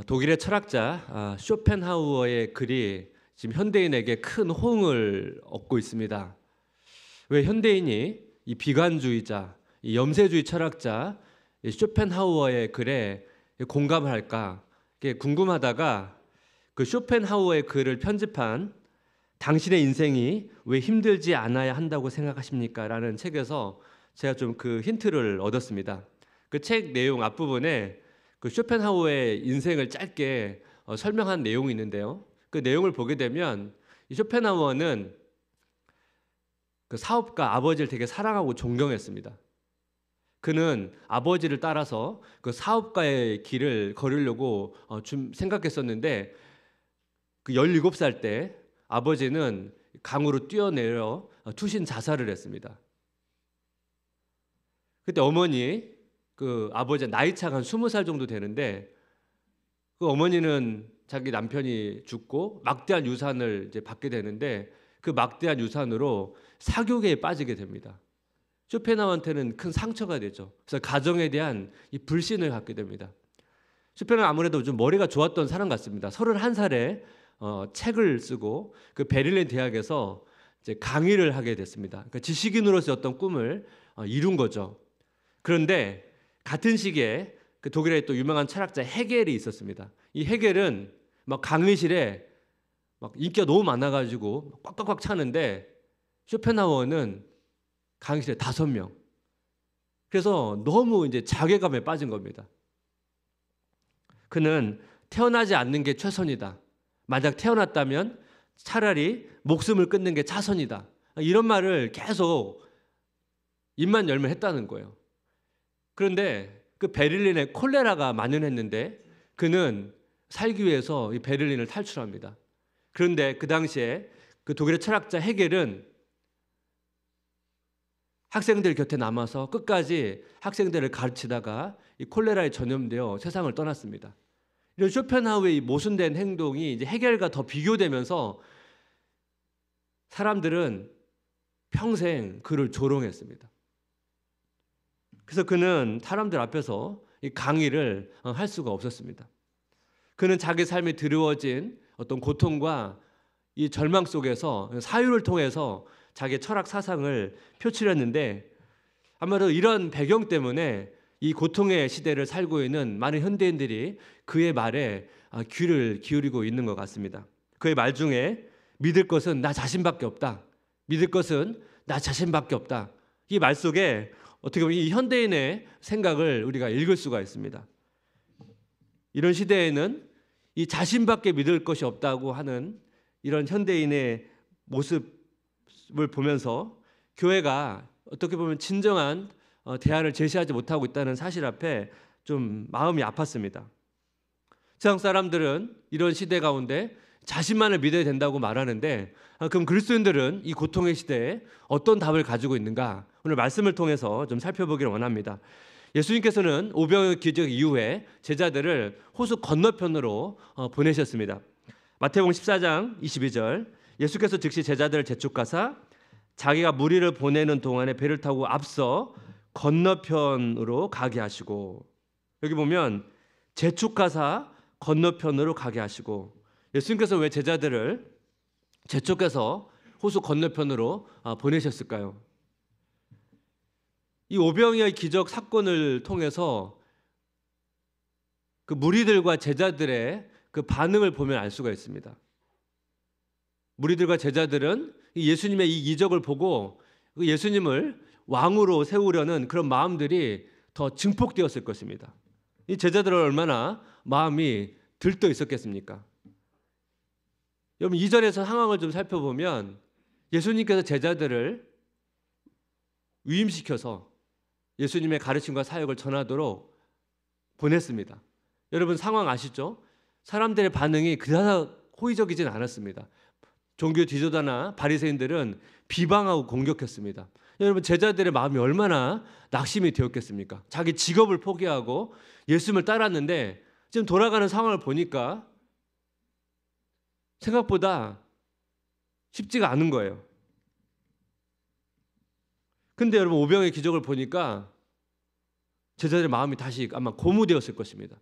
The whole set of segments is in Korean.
독일의 철학자 쇼펜하우어의 글이 지금 현대인에게 큰 호응을 얻고 있습니다. 왜 현대인이 이 비관주의자, 이 염세주의 철학자 이 쇼펜하우어의 글에 공감을 할까? 이게 궁금하다가 그 쇼펜하우어의 글을 편집한 당신의 인생이 왜 힘들지 않아야 한다고 생각하십니까? 라는 책에서 제가 좀 그 힌트를 얻었습니다. 그 책 내용 앞부분에 그 쇼펜하우어의 인생을 짧게 설명한 내용이 있는데요. 그 내용을 보게 되면 이 쇼펜하우어는 그 사업가 아버지를 되게 사랑하고 존경했습니다. 그는 아버지를 따라서 그 사업가의 길을 걸으려고 좀 생각했었는데 그 17살 때 아버지는 강으로 뛰어내려 투신 자살을 했습니다. 그때 어머니, 그 아버지 나이 차가 한 20살 정도 되는데 그 어머니는 자기 남편이 죽고 막대한 유산을 이제 받게 되는데 그 막대한 유산으로 사교계에 빠지게 됩니다. 쇼펜하우어한테는 큰 상처가 되죠. 그래서 가정에 대한 이 불신을 갖게 됩니다. 쇼펜은 아무래도 좀 머리가 좋았던 사람 같습니다. 31살에 책을 쓰고 그 베를린 대학에서 이제 강의를 하게 됐습니다. 그러니까 지식인으로서 어떤 꿈을 이룬 거죠. 그런데 같은 시기에 그 독일의 또 유명한 철학자 헤겔이 있었습니다. 이 헤겔은 막 강의실에 막 인기가 너무 많아가지고 꽉꽉꽉 차는데 쇼펜하우어는 강의실에 5명. 그래서 너무 이제 자괴감에 빠진 겁니다. 그는 태어나지 않는 게 최선이다. 만약 태어났다면 차라리 목숨을 끊는 게 차선이다. 이런 말을 계속 입만 열면 했다는 거예요. 그런데 그 베를린에 콜레라가 만연했는데 그는 살기 위해서 이 베를린을 탈출합니다. 그런데 그 당시에 그 독일의 철학자 헤겔은 학생들 곁에 남아서 끝까지 학생들을 가르치다가 이 콜레라에 전염되어 세상을 떠났습니다. 이런 쇼펜하우어의 이 모순된 행동이 이제 헤겔과 더 비교되면서 사람들은 평생 그를 조롱했습니다. 그래서 그는 사람들 앞에서 이 강의를 할 수가 없었습니다. 그는 자기 삶에 드리워진 어떤 고통과 이 절망 속에서 사유를 통해서 자기의 철학 사상을 표출했는데 아마도 이런 배경 때문에 이 고통의 시대를 살고 있는 많은 현대인들이 그의 말에 귀를 기울이고 있는 것 같습니다. 그의 말 중에 믿을 것은 나 자신밖에 없다. 믿을 것은 나 자신밖에 없다. 이 말 속에 어떻게 보면 이 현대인의 생각을 우리가 읽을 수가 있습니다. 이런 시대에는 이 자신밖에 믿을 것이 없다고 하는 이런 현대인의 모습을 보면서 교회가 어떻게 보면 진정한 대안을 제시하지 못하고 있다는 사실 앞에 좀 마음이 아팠습니다. 세상 사람들은 이런 시대 가운데 자신만을 믿어야 된다고 말하는데 그럼 그리스도인들은 이 고통의 시대에 어떤 답을 가지고 있는가? 오늘 말씀을 통해서 좀 살펴보기를 원합니다. 예수님께서는 오병이어 기적 이후에 제자들을 호수 건너편으로 보내셨습니다. 마태복음 14장 22절 예수께서 즉시 제자들을 재촉하사 자기가 무리를 보내는 동안에 배를 타고 앞서 건너편으로 가게 하시고 여기 보면 재촉하사 건너편으로 가게 하시고 예수님께서 왜 제자들을 재촉해서 호수 건너편으로 보내셨을까요? 이 오병이어의 기적 사건을 통해서 그 무리들과 제자들의 그 반응을 보면 알 수가 있습니다. 무리들과 제자들은 예수님의 이 이적을 보고 예수님을 왕으로 세우려는 그런 마음들이 더 증폭되었을 것입니다. 이 제자들은 얼마나 마음이 들떠 있었겠습니까? 여러분 이전에서 상황을 좀 살펴보면 예수님께서 제자들을 위임시켜서 예수님의 가르침과 사역을 전하도록 보냈습니다. 여러분 상황 아시죠? 사람들의 반응이 그다지 호의적이진 않았습니다. 종교 지도자나 바리새인들은 비방하고 공격했습니다. 여러분 제자들의 마음이 얼마나 낙심이 되었겠습니까? 자기 직업을 포기하고 예수님을 따랐는데 지금 돌아가는 상황을 보니까 생각보다 쉽지가 않은 거예요. 근데 여러분 오병의 기적을 보니까 제자들의 마음이 다시 아마 고무되었을 것입니다.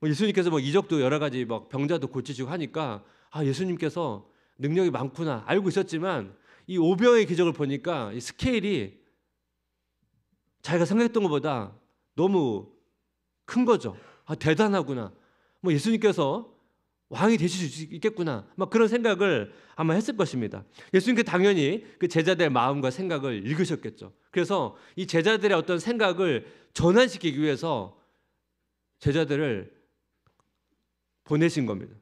예수님께서 이적도 여러 가지 병자도 고치시고 하니까 예수님께서 능력이 많구나 알고 있었지만 이 오병의 기적을 보니까 이 스케일이 자기가 생각했던 것보다 너무 큰 거죠. 대단하구나. 예수님께서 왕이 되실 수 있겠구나. 그런 생각을 아마 했을 것입니다. 예수님께 당연히 그 제자들의 마음과 생각을 읽으셨겠죠. 그래서 이 제자들의 어떤 생각을 전환시키기 위해서 제자들을 보내신 겁니다.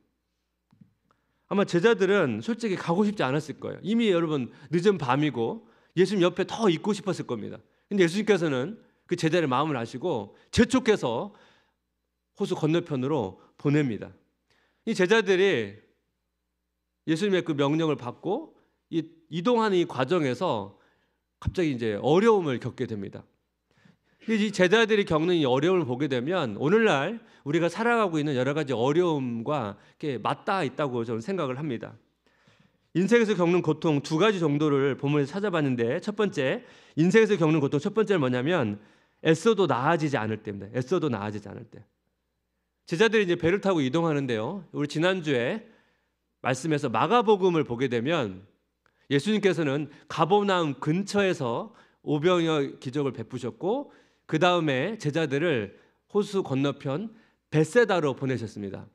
아마 제자들은 솔직히 가고 싶지 않았을 거예요. 이미 여러분 늦은 밤이고 예수님 옆에 더 있고 싶었을 겁니다. 근데 예수님께서는 그 제자들의 마음을 아시고 재촉해서 호수 건너편으로 보냅니다. 이 제자들이 예수님의 그 명령을 받고 이동하는 이 과정에서 갑자기 이제 어려움을 겪게 됩니다. 이 제자들이 겪는 이 어려움을 보게 되면 오늘날 우리가 살아가고 있는 여러 가지 어려움과 이렇게 맞닿아 있다고 저는 생각을 합니다. 인생에서 겪는 고통 두 가지 정도를 본문에서 찾아봤는데, 첫 번째 인생에서 겪는 고통 첫 번째는 뭐냐면 애써도 나아지지 않을 때입니다. 애써도 나아지지 않을 때. 제자들이 이제 배를 타고 이동하는데요. 우리 지난주에 말씀에서 마가복음을 보게 되면 예수님께서는 가버나움 근처에서 오병이어 기적을 베푸셨고 그 다음에 제자들을 호수 건너편 벳세다로 보내셨습니다.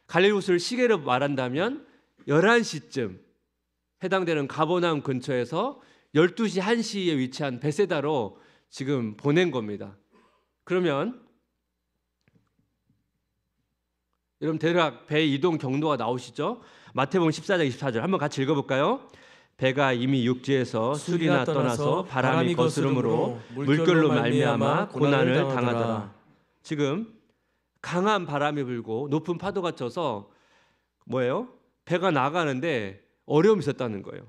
갈릴리 호수를 시계로 말한다면 11시쯤 해당되는 가버나움 근처에서 12시 1시에 위치한 벳세다로 지금 보낸 겁니다. 그러면 여러분 대략 배 이동 경로가 나오시죠? 마태복음 14장 24절 한번 같이 읽어볼까요? 배가 이미 육지에서 술이나 떠나서 바람이 거스름으로 물결로 말미암아 고난을 당하더라. 지금 강한 바람이 불고 높은 파도가 쳐서 뭐예요? 배가 나가는데 어려움이 있었다는 거예요.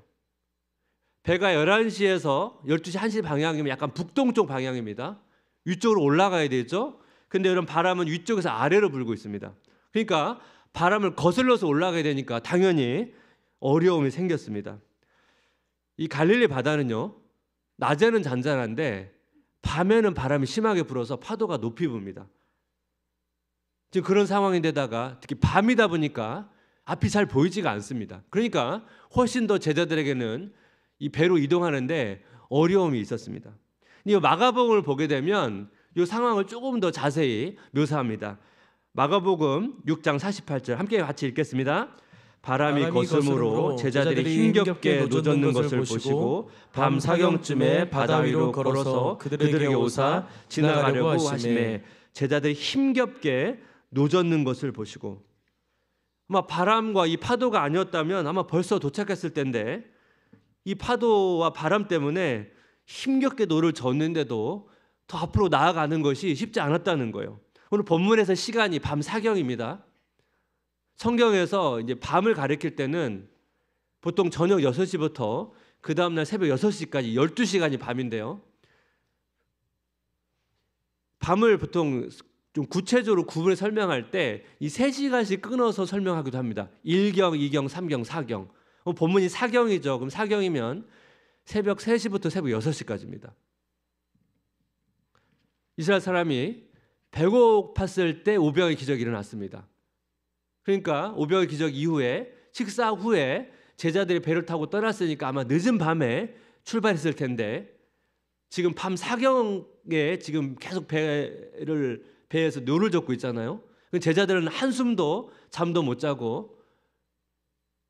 배가 11시에서 12시 1시 방향이면 약간 북동쪽 방향입니다. 위쪽으로 올라가야 되죠. 근데 이런 바람은 위쪽에서 아래로 불고 있습니다. 그러니까 바람을 거슬러서 올라가야 되니까 당연히 어려움이 생겼습니다. 이 갈릴리 바다는요, 낮에는 잔잔한데 밤에는 바람이 심하게 불어서 파도가 높이 붑니다. 지금 그런 상황인데다가 특히 밤이다 보니까 앞이 잘 보이지가 않습니다. 그러니까 훨씬 더 제자들에게는 이 배로 이동하는데 어려움이 있었습니다. 이 마가복음을 보게 되면 이 상황을 조금 더 자세히 묘사합니다. 마가복음 6장 48절 함께 같이 읽겠습니다. 바람이 거스름으로 제자들이 힘겹게 노젓는 것을 보시고 밤 사경쯤에 바다 위로 걸어서 그들에게 오사 지나가려고 하시매, 제자들이 힘겹게 노젓는 것을 보시고, 아마 바람과 이 파도가 아니었다면 아마 벌써 도착했을 텐데 이 파도와 바람 때문에 힘겹게 노를 젓는데도 더 앞으로 나아가는 것이 쉽지 않았다는 거예요. 오늘 본문에서 시간이 밤 사경입니다. 성경에서 이제 밤을 가리킬 때는 보통 저녁 6시부터 그 다음날 새벽 6시까지 12시간이 밤인데요. 밤을 보통 좀 구체적으로 구분을 설명할 때 이 3시간씩 끊어서 설명하기도 합니다. 1경, 2경, 3경, 4경. 본문이 사경이죠. 그럼 사경이면 새벽 3시부터 새벽 6시까지입니다. 이스라엘 사람이 배고팠을 때 오병의 기적이 일어났습니다. 그러니까 오병의 기적 이후에 식사 후에 제자들이 배를 타고 떠났으니까 아마 늦은 밤에 출발했을 텐데 지금 밤 사경에 지금 계속 배에서 노를 젓고 있잖아요. 제자들은 한숨도 잠도 못 자고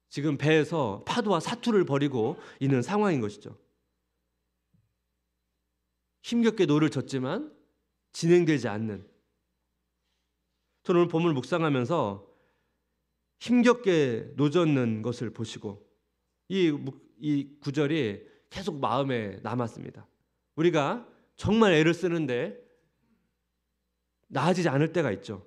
지금 배에서 파도와 사투를 벌이고 있는 상황인 것이죠. 힘겹게 노를 젓지만 진행되지 않는. 저는 오늘 본문을 묵상하면서 힘겹게 노젓는 것을 보시고 이 구절이 계속 마음에 남았습니다. 우리가 정말 애를 쓰는데 나아지지 않을 때가 있죠.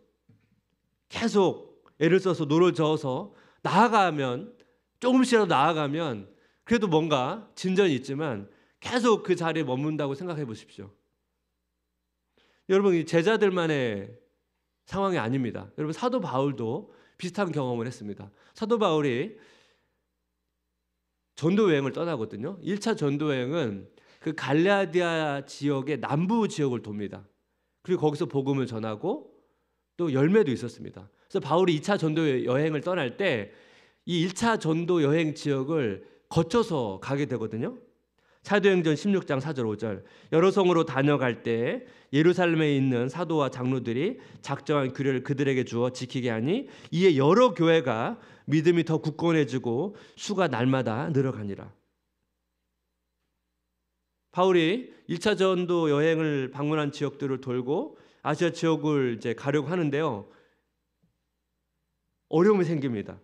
계속 애를 써서 노를 저어서 나아가면 조금씩이라도 나아가면 그래도 뭔가 진전이 있지만 계속 그 자리에 머문다고 생각해 보십시오. 여러분, 이 제자들만의 상황이 아닙니다. 여러분, 사도 바울도 비슷한 경험을 했습니다. 사도 바울이 전도 여행을 떠나거든요. 1차 전도 여행은 그 갈라디아 지역의 남부 지역을 돕니다. 그리고 거기서 복음을 전하고 또 열매도 있었습니다. 그래서 바울이 2차 전도 여행을 떠날 때 이 1차 전도 여행 지역을 거쳐서 가게 되거든요. 사도행전 16장 4절 5절 여러 성으로 다녀갈 때 예루살렘에 있는 사도와 장로들이 작정한 규례를 그들에게 주어 지키게 하니 이에 여러 교회가 믿음이 더 굳건해지고 수가 날마다 늘어가니라. 바울이 1차 전도 여행을 방문한 지역들을 돌고 아시아 지역을 이제 가려고 하는데요. 어려움이 생깁니다.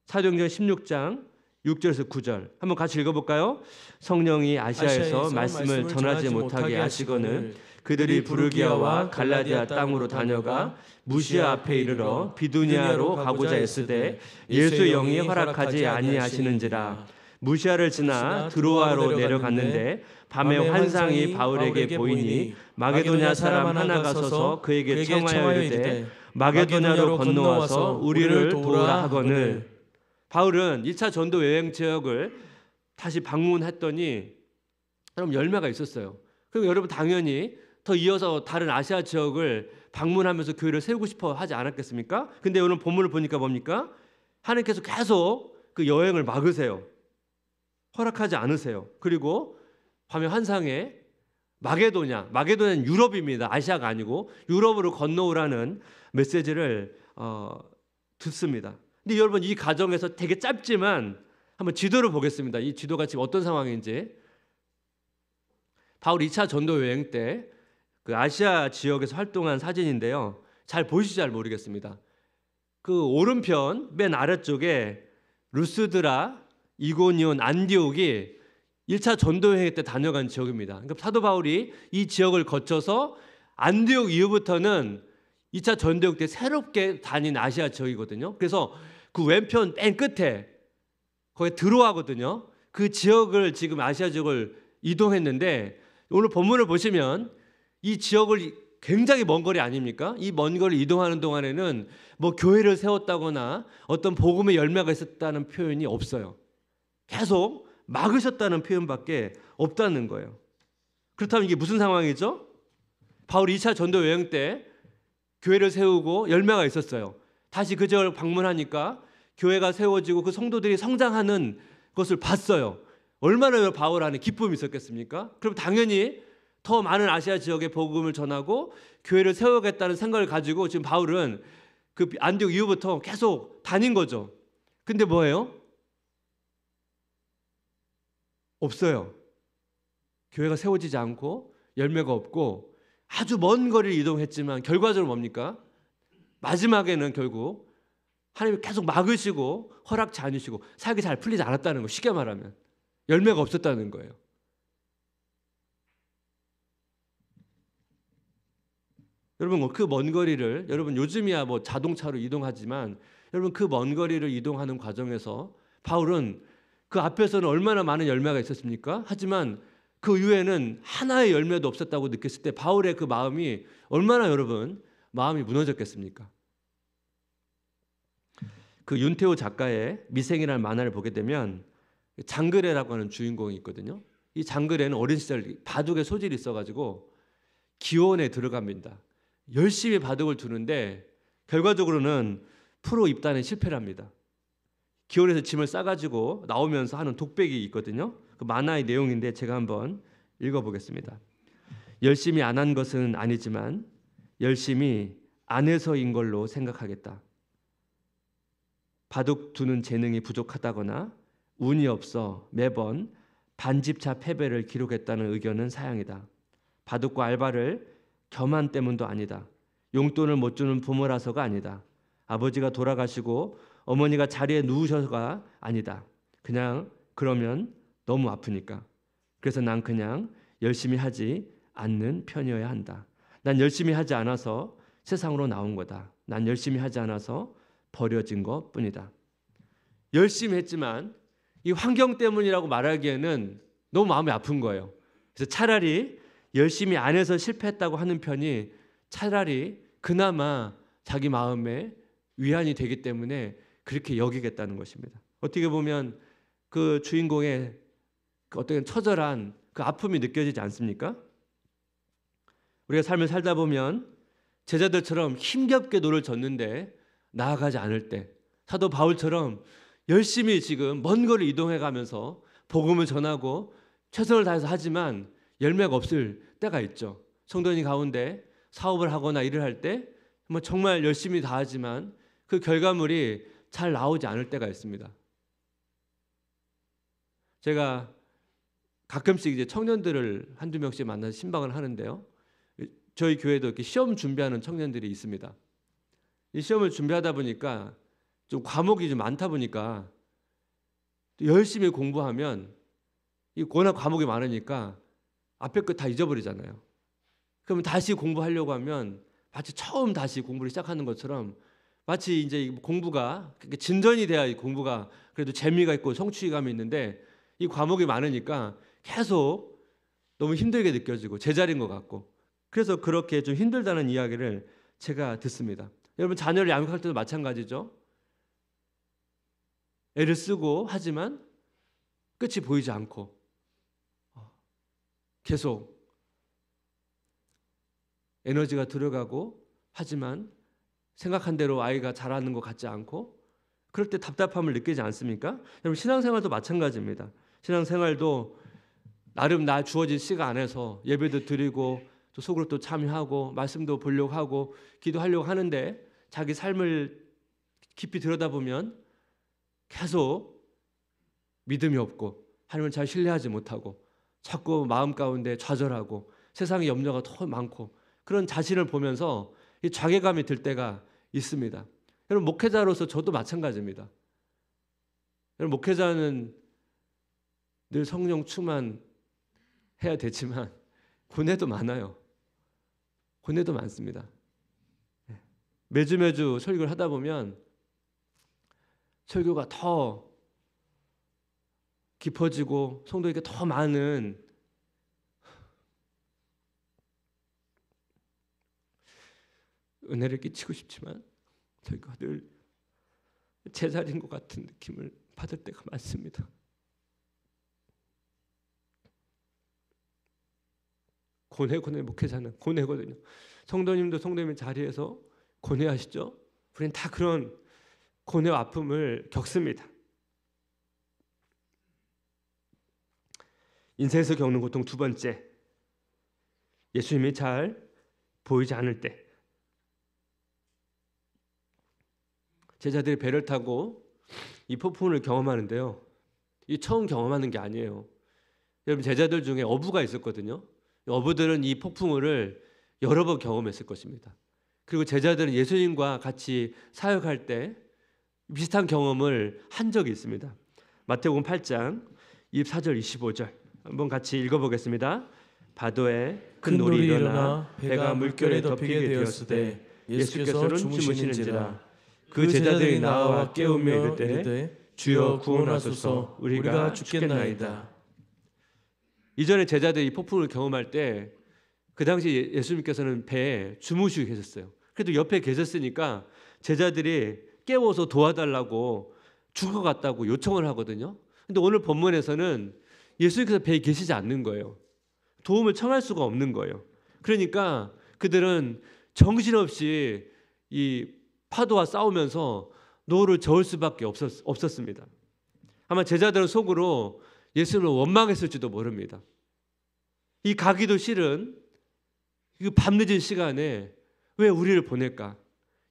사도행전 16장 6절에서 9절 한번 같이 읽어볼까요? 성령이 아시아에서 말씀을 전하지 못하게 하시거늘 그들이 부르기아와 갈라디아 땅으로 다녀가 무시아 앞에 이르러 비두니아로 가고자 했으되 예수의 영이 허락하지 아니하시는지라. 무시아를 지나 드로아로 내려갔는데 밤에 환상이 바울에게 보이니 마게도냐 사람 하나가 서서 그에게 청하여 이르되 마게도냐로 건너와서 우리를 도우라 하거늘. 바울은 2차 전도 여행 지역을 다시 방문했더니 여러분 열매가 있었어요. 그리고 여러분 당연히 더 이어서 다른 아시아 지역을 방문하면서 교회를 세우고 싶어 하지 않았겠습니까? 근데 오늘 본문을 보니까 뭡니까? 하나님께서 계속 그 여행을 막으세요. 허락하지 않으세요. 그리고 밤의 환상에 마게도냐는 유럽입니다. 아시아가 아니고 유럽으로 건너오라는 메시지를 듣습니다. 근데 여러분 이 과정에서 되게 짧지만 한번 지도를 보겠습니다. 이 지도가 지금 어떤 상황인지. 바울 2차 전도 여행 때 그 아시아 지역에서 활동한 사진인데요. 잘 보이시지 잘 모르겠습니다. 그 오른편 맨 아래쪽에 루스드라, 이고니온, 안디옥이 1차 전도 여행 때 다녀간 지역입니다. 그러니까 사도 바울이 이 지역을 거쳐서 안디옥 이후부터는 2차 전도 여행 때 새롭게 다닌 아시아 지역이거든요. 그래서 그 왼편 맨 끝에 거기 드로아거든요. 그 지역을 지금 아시아 지역을 이동했는데 오늘 본문을 보시면 이 지역을 굉장히 먼 거리 아닙니까? 이 먼 거리 이동하는 동안에는 뭐 교회를 세웠다거나 어떤 복음의 열매가 있었다는 표현이 없어요. 계속 막으셨다는 표현밖에 없다는 거예요. 그렇다면 이게 무슨 상황이죠? 바울이 2차 전도 여행 때 교회를 세우고 열매가 있었어요. 다시 그 지역을 방문하니까 교회가 세워지고 그 성도들이 성장하는 것을 봤어요. 얼마나 바울 안에 기쁨이 있었겠습니까? 그럼 당연히 더 많은 아시아 지역에 복음을 전하고 교회를 세우겠다는 생각을 가지고 지금 바울은 그 안디옥 이후부터 계속 다닌 거죠. 근데 뭐예요? 없어요. 교회가 세워지지 않고 열매가 없고 아주 먼 거리를 이동했지만 결과적으로 뭡니까? 마지막에는 결국 하나님이 계속 막으시고 허락치 않으시고 사역이 잘 풀리지 않았다는 거, 쉽게 말하면 열매가 없었다는 거예요. 여러분 그 먼 거리를 여러분 요즘이야 뭐 자동차로 이동하지만 여러분 그 먼 거리를 이동하는 과정에서 바울은 그 앞에서는 얼마나 많은 열매가 있었습니까? 하지만 그 이후에는 하나의 열매도 없었다고 느꼈을 때 바울의 그 마음이 얼마나 여러분 마음이 무너졌겠습니까? 그 윤태호 작가의 미생이라는 만화를 보게 되면 장그래라고 하는 주인공이 있거든요. 이 장그래는 어린 시절 바둑에 소질이 있어가지고 기원에 들어갑니다. 열심히 바둑을 두는데 결과적으로는 프로 입단에 실패를 합니다. 기원에서 짐을 싸가지고 나오면서 하는 독백이 있거든요. 그 만화의 내용인데 제가 한번 읽어보겠습니다. 열심히 안 한 것은 아니지만 열심히 안 해서인 걸로 생각하겠다. 바둑 두는 재능이 부족하다거나 운이 없어 매번 반집차 패배를 기록했다는 의견은 사양이다. 바둑과 알바를 겸한 때문도 아니다. 용돈을 못 주는 부모라서가 아니다. 아버지가 돌아가시고 어머니가 자리에 누우셔서가 아니다. 그냥 그러면 너무 아프니까. 그래서 난 그냥 열심히 하지 않는 편이어야 한다. 난 열심히 하지 않아서 세상으로 나온 거다. 난 열심히 하지 않아서 버려진 것뿐이다. 열심히 했지만 이 환경 때문이라고 말하기에는 너무 마음이 아픈 거예요. 그래서 차라리 열심히 안 해서 실패했다고 하는 편이 차라리 그나마 자기 마음에 위안이 되기 때문에 그렇게 여기겠다는 것입니다. 어떻게 보면 그 주인공의 그 어떤 처절한 그 아픔이 느껴지지 않습니까? 우리가 삶을 살다 보면 제자들처럼 힘겹게 노를 젓는데 나아가지 않을 때, 사도 바울처럼 열심히 지금 먼 거리를 이동해 가면서 복음을 전하고 최선을 다해서 하지만 열매가 없을 때가 있죠. 성도님 가운데 사업을 하거나 일을 할 때 정말 열심히 다하지만 그 결과물이 잘 나오지 않을 때가 있습니다. 제가 가끔씩 이제 청년들을 한두 명씩 만나서 신방을 하는데요. 저희 교회도 이렇게 시험 준비하는 청년들이 있습니다. 이 시험을 준비하다 보니까 좀 과목이 좀 많다 보니까 열심히 공부하면 이 워낙 과목이 많으니까 앞에 거 다 잊어버리잖아요. 그러면 다시 공부하려고 하면 마치 처음 다시 공부를 시작하는 것처럼 마치 이제 공부가 진전이 돼야 이 공부가 그래도 재미가 있고 성취감이 있는데 이 과목이 많으니까 계속 너무 힘들게 느껴지고 제자리인 것 같고 그래서 그렇게 좀 힘들다는 이야기를 제가 듣습니다. 여러분 자녀를 양육할 때도 마찬가지죠. 애를 쓰고 하지만 끝이 보이지 않고 계속 에너지가 들어가고 하지만 생각한 대로 아이가 자라는 것 같지 않고 그럴 때 답답함을 느끼지 않습니까? 여러분 신앙생활도 마찬가지입니다. 신앙생활도 나름 나 주어진 시간 안에서 예배도 드리고 또 속으로 또 참여하고 말씀도 보려고 하고 기도하려고 하는데 자기 삶을 깊이 들여다보면 계속 믿음이 없고 하나님을 잘 신뢰하지 못하고 자꾸 마음 가운데 좌절하고 세상의 염려가 더 많고 그런 자신을 보면서 이 자괴감이 들 때가 있습니다. 여러분 목회자로서 저도 마찬가지입니다. 여러분 목회자는 늘 성령 충만해야 되지만 고뇌도 많아요. 고뇌도 많습니다. 매주 설교를 하다 보면 설교가 더 깊어지고 성도에게 더 많은 은혜를 끼치고 싶지만 저희가 늘 제자리인 것 같은 느낌을 받을 때가 많습니다. 고뇌 목회자는 고뇌거든요. 성도님도 성도님 자리에서 고뇌하시죠? 우리는 다 그런 고뇌와 아픔을 겪습니다. 인생에서 겪는 고통 두 번째, 예수님이 잘 보이지 않을 때. 제자들이 배를 타고 이 폭풍을 경험하는데요. 이 처음 경험하는 게 아니에요. 여러분 제자들 중에 어부가 있었거든요. 어부들은 이 폭풍우를 여러 번 경험했을 것입니다. 그리고 제자들은 예수님과 같이 사역할 때 비슷한 경험을 한 적이 있습니다. 마태복음 8장 24절 25절 한번 같이 읽어보겠습니다. 바다에 큰 놀이 일어나 배가 물결에 덮이게 되었으되 예수께서는 주무시는지라. 그 제자들이 나와 깨우며 이르되 주여 구원하소서 우리가 죽겠나이다. 이전에 제자들이 이 폭풍을 경험할 때 그 당시 예수님께서는 배에 주무시고 계셨어요. 그래도 옆에 계셨으니까 제자들이 깨워서 도와달라고 죽을 것 같다고 요청을 하거든요. 근데 오늘 본문에서는 예수님께서 배에 계시지 않는 거예요. 도움을 청할 수가 없는 거예요. 그러니까 그들은 정신없이 이 파도와 싸우면서 노를 저을 수밖에 없었습니다. 아마 제자들은 속으로 예수님을 원망했을지도 모릅니다. 이 가기도 싫은 이 밤늦은 시간에 왜 우리를 보낼까?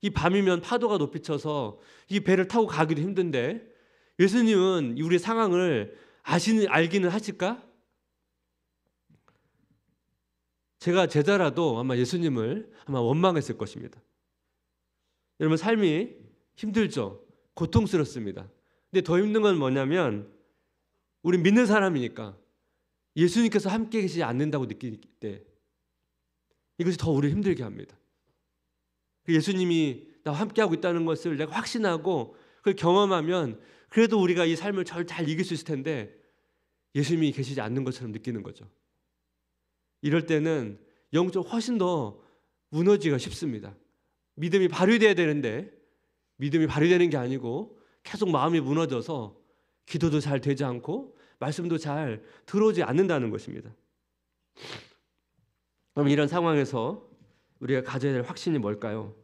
이 밤이면 파도가 높이 쳐서 이 배를 타고 가기도 힘든데 예수님은 우리 상황을 알기는 하실까? 제가 제자라도 아마 예수님을 아마 원망했을 것입니다. 여러분 삶이 힘들죠. 고통스럽습니다. 근데 더 힘든 건 뭐냐면 우리 믿는 사람이니까 예수님께서 함께 계시지 않는다고 느낄 때 이것이 더 우리를 힘들게 합니다. 예수님이 나와 함께하고 있다는 것을 내가 확신하고 그걸 경험하면 그래도 우리가 이 삶을 잘 이길 수 있을 텐데 예수님이 계시지 않는 것처럼 느끼는 거죠. 이럴 때는 영적으로 훨씬 더 무너지기가 쉽습니다. 믿음이 발휘돼야 되는데 믿음이 발휘되는 게 아니고 계속 마음이 무너져서 기도도 잘 되지 않고 말씀도 잘 들어오지 않는다는 것입니다. 그럼 이런 상황에서 우리가 가져야 될 확신이 뭘까요?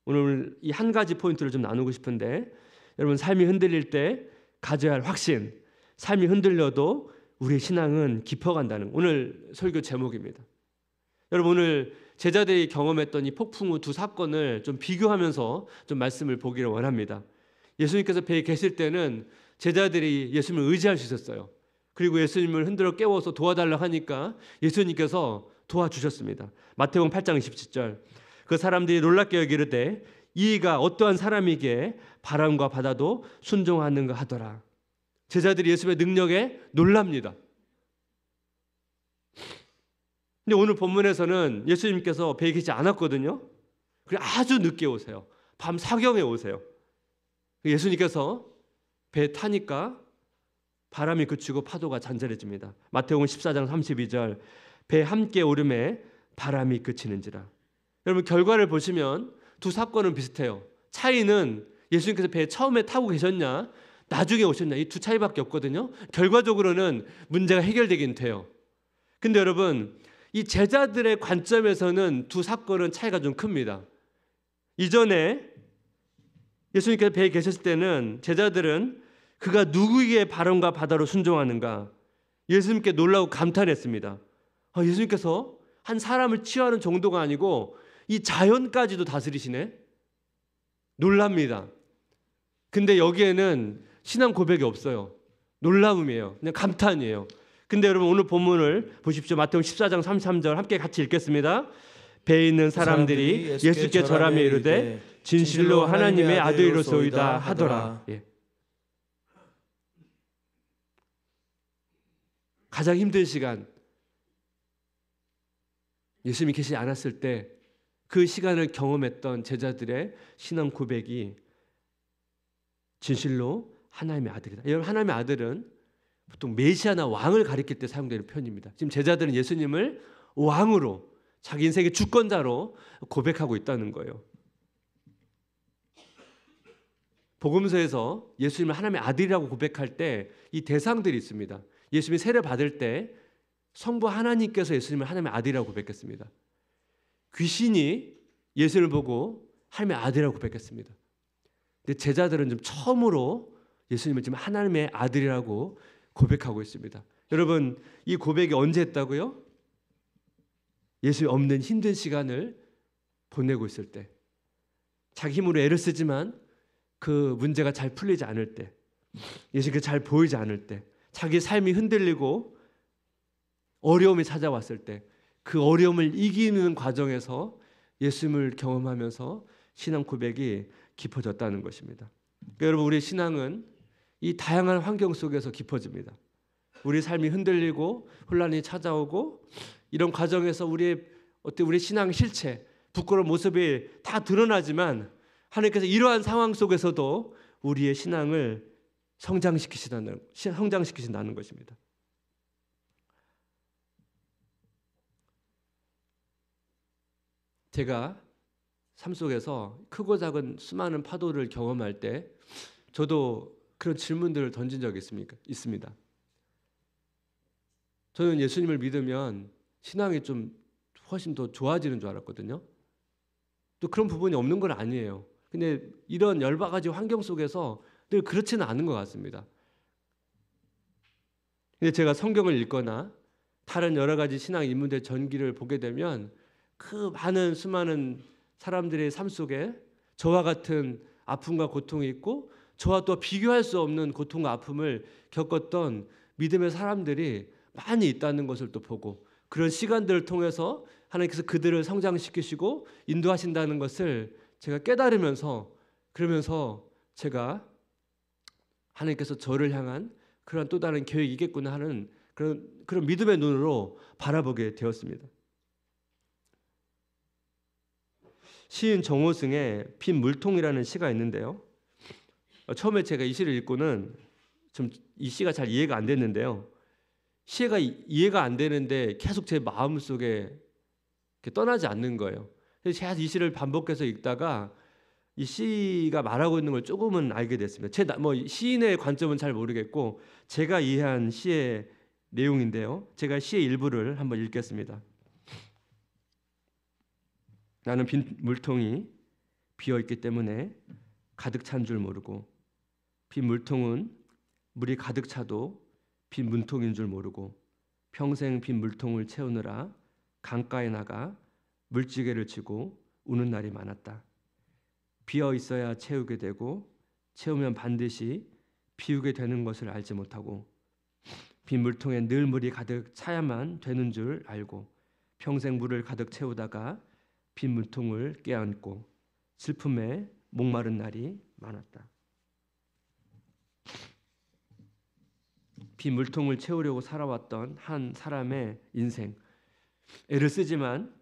오늘 이 한 가지 포인트를 좀 나누고 싶은데, 여러분 삶이 흔들릴 때 가져야 할 확신, 삶이 흔들려도 우리의 신앙은 깊어간다는 오늘 설교 제목입니다. 여러분 오늘 제자들이 경험했던 이 폭풍 후 두 사건을 좀 비교하면서 좀 말씀을 보기를 원합니다. 예수님께서 배에 계실 때는 제자들이 예수님을 의지할 수 있었어요. 그리고 예수님을 흔들어 깨워서 도와달라고 하니까 예수님께서 도와주셨습니다. 마태복음 8장 27절, 그 사람들이 놀랍게 여기르되 이가 어떠한 사람이기에 바람과 바다도 순종하는가 하더라. 제자들이 예수님의 능력에 놀랍니다. 근데 오늘 본문에서는 예수님께서 배에 계시지 않았거든요. 그리고 아주 늦게 오세요. 밤 사경에 오세요. 예수님께서 배에 타니까 바람이 그치고 파도가 잔잔해집니다. 마태복음 14장 32절, 배 함께 오름에 바람이 그치는지라. 여러분 결과를 보시면 두 사건은 비슷해요. 차이는 예수님께서 배에 처음에 타고 계셨냐 나중에 오셨냐, 이 두 차이밖에 없거든요. 결과적으로는 문제가 해결되긴 돼요. 근데 여러분 이 제자들의 관점에서는 두 사건은 차이가 좀 큽니다. 이전에 예수님께서 배에 계셨을 때는 제자들은 그가 누구에게 바람과 바다로 순종하는가 예수님께 놀라고 감탄했습니다. 예수님께서 한 사람을 치유하는 정도가 아니고 이 자연까지도 다스리시네. 놀랍니다. 근데 여기에는 신앙 고백이 없어요. 놀라움이에요. 그냥 감탄이에요. 근데 여러분 오늘 본문을 보십시오. 마태복음 14장 33절 함께 같이 읽겠습니다. 배에 있는 사람들이 예수께 절하며 이르되 진실로 하나님의 아들이로소이다 하더라. 예. 가장 힘든 시간, 예수님이 계시지 않았을 때 그 시간을 경험했던 제자들의 신앙 고백이 진실로 하나님의 아들이다. 여러분 하나님의 아들은 보통 메시아나 왕을 가리킬 때 사용되는 표현입니다. 지금 제자들은 예수님을 왕으로, 자기 인생의 주권자로 고백하고 있다는 거예요. 복음서에서 예수님을 하나님의 아들이라고 고백할 때 이 대상들이 있습니다. 예수님이 세례 받을 때 성부 하나님께서 예수님을 하나님의 아들이라고 고백했습니다. 귀신이 예수님을 보고 하나님의 아들이라고 고백했습니다. 근데 제자들은 좀 처음으로 예수님을 지금 하나님의 아들이라고 고백하고 있습니다. 여러분 이 고백이 언제 했다고요? 예수님 없는 힘든 시간을 보내고 있을 때, 자기 힘으로 애를 쓰지만 그 문제가 잘 풀리지 않을 때, 예수님께 잘 보이지 않을 때, 자기 삶이 흔들리고 어려움이 찾아왔을 때, 그 어려움을 이기는 과정에서 예수님을 경험하면서 신앙 고백이 깊어졌다는 것입니다. 그러니까 여러분 우리의 신앙은 이 다양한 환경 속에서 깊어집니다. 우리 삶이 흔들리고 혼란이 찾아오고 이런 과정에서 우리의 신앙 실체, 부끄러운 모습이 다 드러나지만 하나님께서 이러한 상황 속에서도 우리의 신앙을 성장시키신다는 것입니다. 제가 삶 속에서 크고 작은 수많은 파도를 경험할 때 저도 그런 질문들을 던진 적이 있습니다. 저는 예수님을 믿으면 신앙이 좀 훨씬 더 좋아지는 줄 알았거든요. 또 그런 부분이 없는 건 아니에요. 근데 이런 열바가지 환경 속에서 늘 그렇지는 않은 것 같습니다. 근데 제가 성경을 읽거나 다른 여러 가지 신앙 인물들의 전기를 보게 되면 그 많은 수많은 사람들의 삶 속에 저와 같은 아픔과 고통이 있고 저와 또 비교할 수 없는 고통과 아픔을 겪었던 믿음의 사람들이 많이 있다는 것을 또 보고, 그런 시간들을 통해서 하나님께서 그들을 성장시키시고 인도하신다는 것을 제가 깨달으면서, 그러면서 제가 하나님께서 저를 향한 그런 또 다른 계획이 있겠구나 하는 그런 믿음의 눈으로 바라보게 되었습니다. 시인 정호승의 빈 물통이라는 시가 있는데요. 처음에 제가 이 시를 읽고는 좀 이 시가 잘 이해가 안 됐는데요. 시가 이해가 안 되는데 계속 제 마음속에 떠나지 않는 거예요. 그래서 제가 이 시를 반복해서 읽다가 이 시가 말하고 있는 걸 조금은 알게 됐습니다. 시인의 관점은 잘 모르겠고 제가 이해한 시의 내용인데요. 제가 시의 일부를 한번 읽겠습니다. 나는 빈 물통이 비어 있기 때문에 가득 찬 줄 모르고, 빈 물통은 물이 가득 차도 빈 문통인 줄 모르고 평생 빈 물통을 채우느라 강가에 나가 물지개를 치고 우는 날이 많았다. 비어 있어야 채우게 되고 채우면 반드시 비우게 되는 것을 알지 못하고, 빈 물통에 늘 물이 가득 차야만 되는 줄 알고 평생 물을 가득 채우다가 빈 물통을 껴안고 슬픔에 목마른 날이 많았다. 빈 물통을 채우려고 살아왔던 한 사람의 인생, 애를 쓰지만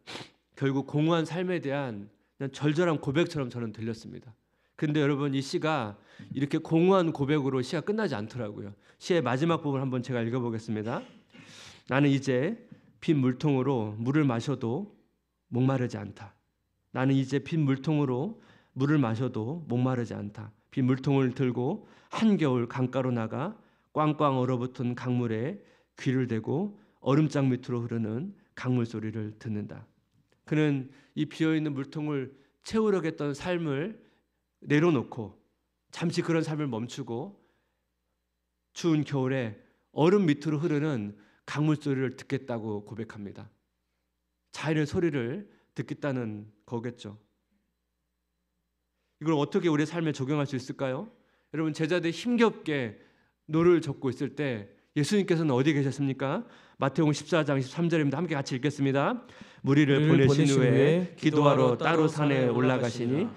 결국 공허한 삶에 대한 절절한 고백처럼 저는 들렸습니다. 근데 여러분, 이 시가 이렇게 공허한 고백으로 시가 끝나지 않더라고요. 시의 마지막 부분 한번 제가 읽어보겠습니다. 나는 이제 빈 물통으로 물을 마셔도 목마르지 않다. 나는 이제 빈 물통으로 물을 마셔도 목마르지 않다. 빈 물통을 들고 한겨울 강가로 나가 꽝꽝 얼어붙은 강물에 귀를 대고 얼음장 밑으로 흐르는 강물 소리를 듣는다. 그는 이 비어있는 물통을 채우려고 했던 삶을 내려놓고 잠시 그런 삶을 멈추고 추운 겨울에 얼음 밑으로 흐르는 강물 소리를 듣겠다고 고백합니다. 자연의 소리를 듣겠다는 거겠죠. 이걸 어떻게 우리의 삶에 적용할 수 있을까요? 여러분, 제자들이 힘겹게 노를 젓고 있을 때 예수님께서는 어디 계셨습니까? 마태복음 14장 23절입니다. 함께 같이 읽겠습니다. 무리를 보내신 후에 기도하러 따로 산에 올라가시니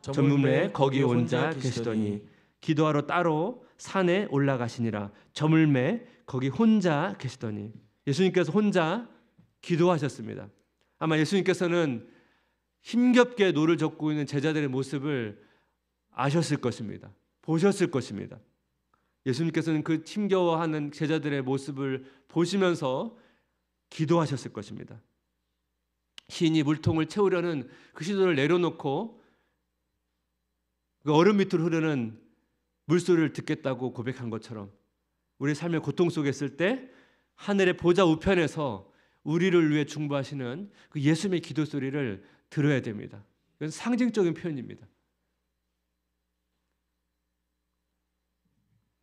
저물매 거기 혼자 계시더니, 기도하러 따로 산에 올라가시니라. 저물매 거기 혼자 계시더니, 예수님께서 혼자 기도하셨습니다. 아마 예수님께서는 힘겹게 노를 젓고 있는 제자들의 모습을 아셨을 것입니다. 보셨을 것입니다. 예수님께서는 그 힘겨워하는 제자들의 모습을 보시면서 기도하셨을 것입니다. 시인이 물통을 채우려는 그 시도를 내려놓고 그 얼음 밑으로 흐르는 물소리를 듣겠다고 고백한 것처럼, 우리 삶의 고통 속에 있을 때 하늘의 보좌 우편에서 우리를 위해 중보하시는 그 예수님의 기도 소리를 들어야 됩니다. 이건 상징적인 표현입니다.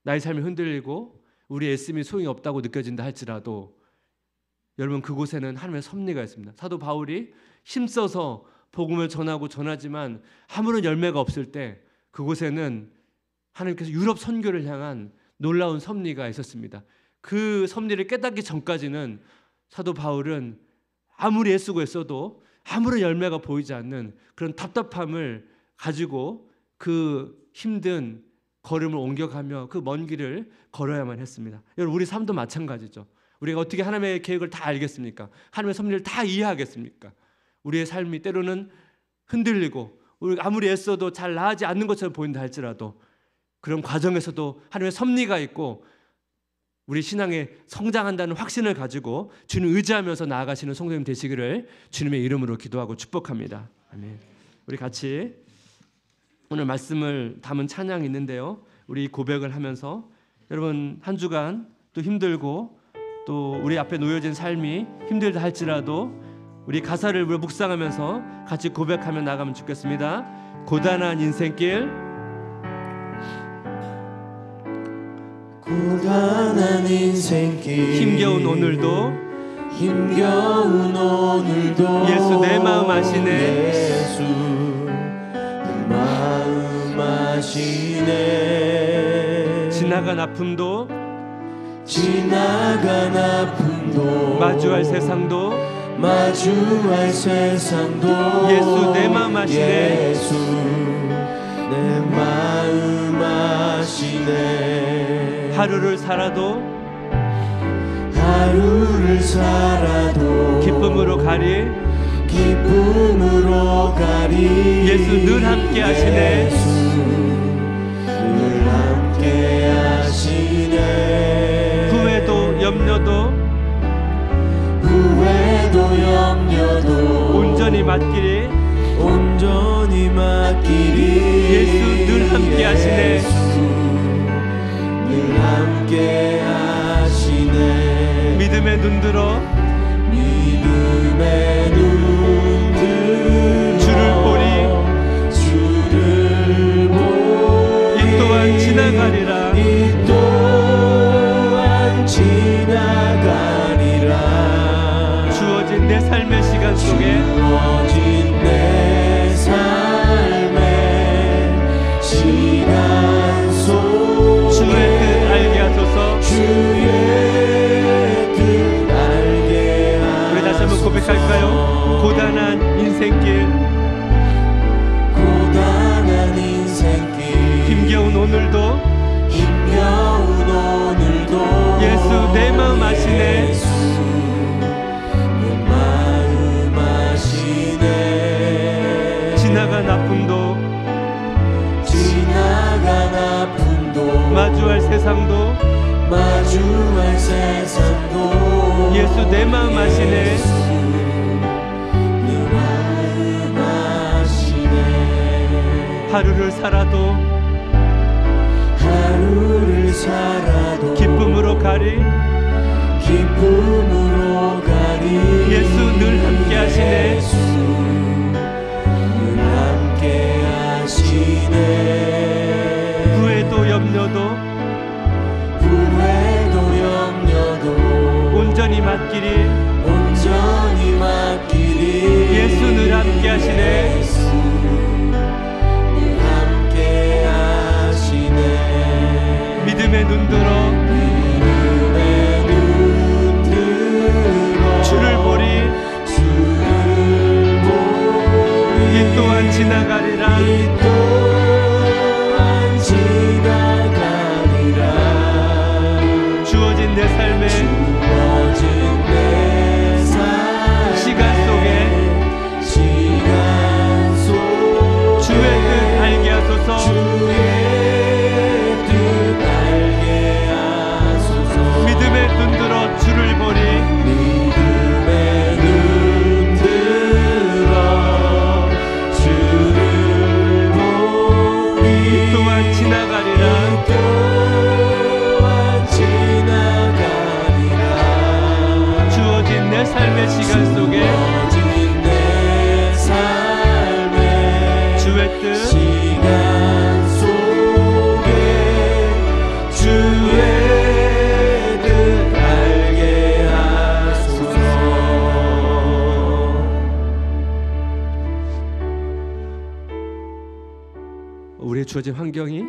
나의 삶이 흔들리고 우리의 애씀이 소용이 없다고 느껴진다 할지라도 여러분, 그곳에는 하나님의 섭리가 있습니다. 사도 바울이 힘써서 복음을 전하고 전하지만 아무런 열매가 없을 때 그곳에는 하나님께서 유럽 선교를 향한 놀라운 섭리가 있었습니다. 그 섭리를 깨닫기 전까지는 사도 바울은 아무리 애쓰고 애써도 아무런 열매가 보이지 않는 그런 답답함을 가지고 그 힘든 걸음을 옮겨가며 그 먼 길을 걸어야만 했습니다. 여러분, 우리 삶도 마찬가지죠. 우리가 어떻게 하나님의 계획을 다 알겠습니까? 하나님의 섭리를 다 이해하겠습니까? 우리의 삶이 때로는 흔들리고 우리가 아무리 애써도 잘 나아지 않는 것처럼 보인다 할지라도 그런 과정에서도 하나님의 섭리가 있고 우리 신앙에 성장한다는 확신을 가지고 주님 의지하면서 나아가시는 성도님 되시기를 주님의 이름으로 기도하고 축복합니다. 아멘. 우리 같이 오늘 말씀을 담은 찬양이 있는데요, 우리 고백을 하면서 여러분, 한 주간 또 힘들고 또 우리 앞에 놓여진 삶이 힘들다 할지라도 우리 가사를 묵상하면서 같이 고백하며 나가면 좋겠습니다. 고단한 인생길, 고단한 인생길, 힘겨운 오늘도 예수 내 마음 아시네. 예수 내 마음 아시네. 지나간 아픔도 마주할 세상도 예수 내 마음 아시네. 예수 내 마음 아시네. 하루를 살아도 기쁨으로 가리 예수 늘 함께 하시네. 예수 늘 함께 하시네. 후회도 염려도 온전히 맡기리 예수 늘 함께 하시네. 늘 함께 하시네. 믿음의 눈 들어 지나가리라. 이 또한 지나가리라. 주어진 내 삶의 시간 속에 주어진 내 삶의 시간 속 주의 뜻 알게 하소서. 주의 뜻 알게 하소서. 우리 다시 한번 고백할까요? 고단한 인생길, 고단한 인생길, 힘겨운 오늘도 힘겨운 오늘도 예수 내 마음 아시네. 예수 내 마음 아시네. 지나간 아픔도 지나간 아픔도 마주할 세상도 마주할 세상도 예수 내 마음 아시네. 예수 내 마음 아시네. 하루를 살아도 하루를 살아도 기쁨으로 가리. 기쁨으로 가리. 예수 늘 함께 하시네. 예수 늘 함께 하시네. 후회도 염려도 후회도 염려도 온전히 맡기리. 온전히 맡기리. 예수 늘 함께 하시네. 예수 늘 함께 하시네. 믿음의 눈 들어 믿음의 눈 들어 주를 보리. 주를 보리. 이 또한 지나가리라. 이 또한 지나가리라. 주어진 내 삶의 주어진 내 삶 시간 속에 시간 속 주의 뜻 알게 하소서. 주의 뜻 알게 하소서. 믿음의 눈 들어 주를 보리. 믿음의 눈 들어 주를 보리. 이 또한 지나가리라. 이 또한 지나가리라. 주어진 내 삶의 시간 속에 주어진 내 삶의 주의 뜻 시간 속에 주의 뜻 알게 하소서. 우리의 주어진 환경이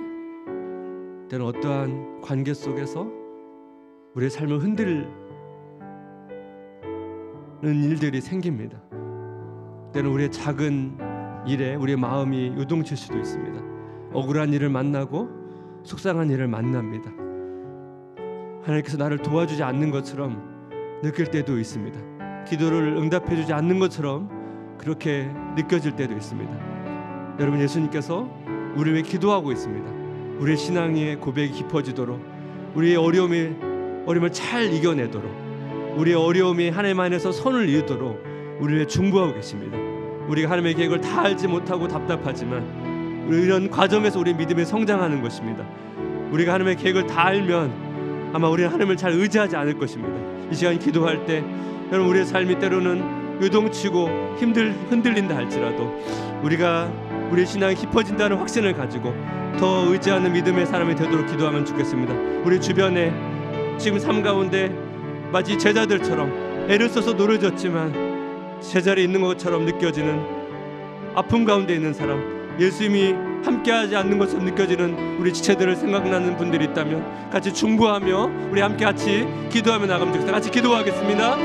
때는 어떠한 관계 속에서 우리의 삶을 흔들는 일들이 생깁니다. 때는 우리의 작은 일에 우리의 마음이 요동칠 수도 있습니다. 억울한 일을 만나고 속상한 일을 만납니다. 하나님께서 나를 도와주지 않는 것처럼 느낄 때도 있습니다. 기도를 응답해 주지 않는 것처럼 그렇게 느껴질 때도 있습니다. 여러분, 예수님께서 우리를 위해 기도하고 있습니다. 우리의 신앙의 고백이 깊어지도록, 우리의 어려움을 잘 이겨내도록, 우리의 어려움이 하나님 안에서 선을 이루도록 우리를 위해 중보하고 계십니다. 우리가 하나님의 계획을 다 알지 못하고 답답하지만 이런 과정에서 우리의 믿음이 성장하는 것입니다. 우리가 하나님의 계획을 다 알면 아마 우리는 하나님을 잘 의지하지 않을 것입니다. 이 시간 기도할 때 여러분, 우리의 삶이 때로는 요동치고 흔들린다 할지라도 우리가 우리의 신앙이 깊어진다는 확신을 가지고 더 의지하는 믿음의 사람이 되도록 기도하면 좋겠습니다. 우리 주변에 지금 삶 가운데 마치 제자들처럼 애를 써서 노려졌지만 제자리에 있는 것처럼 느껴지는 아픔 가운데 있는 사람, 예수님이 함께하지 않는 것처럼 느껴지는 우리 지체들을 생각나는 분들이 있다면 같이 중보하며 우리 함께 같이 기도하며 나가면 좋겠습니다. 같이 기도하겠습니다.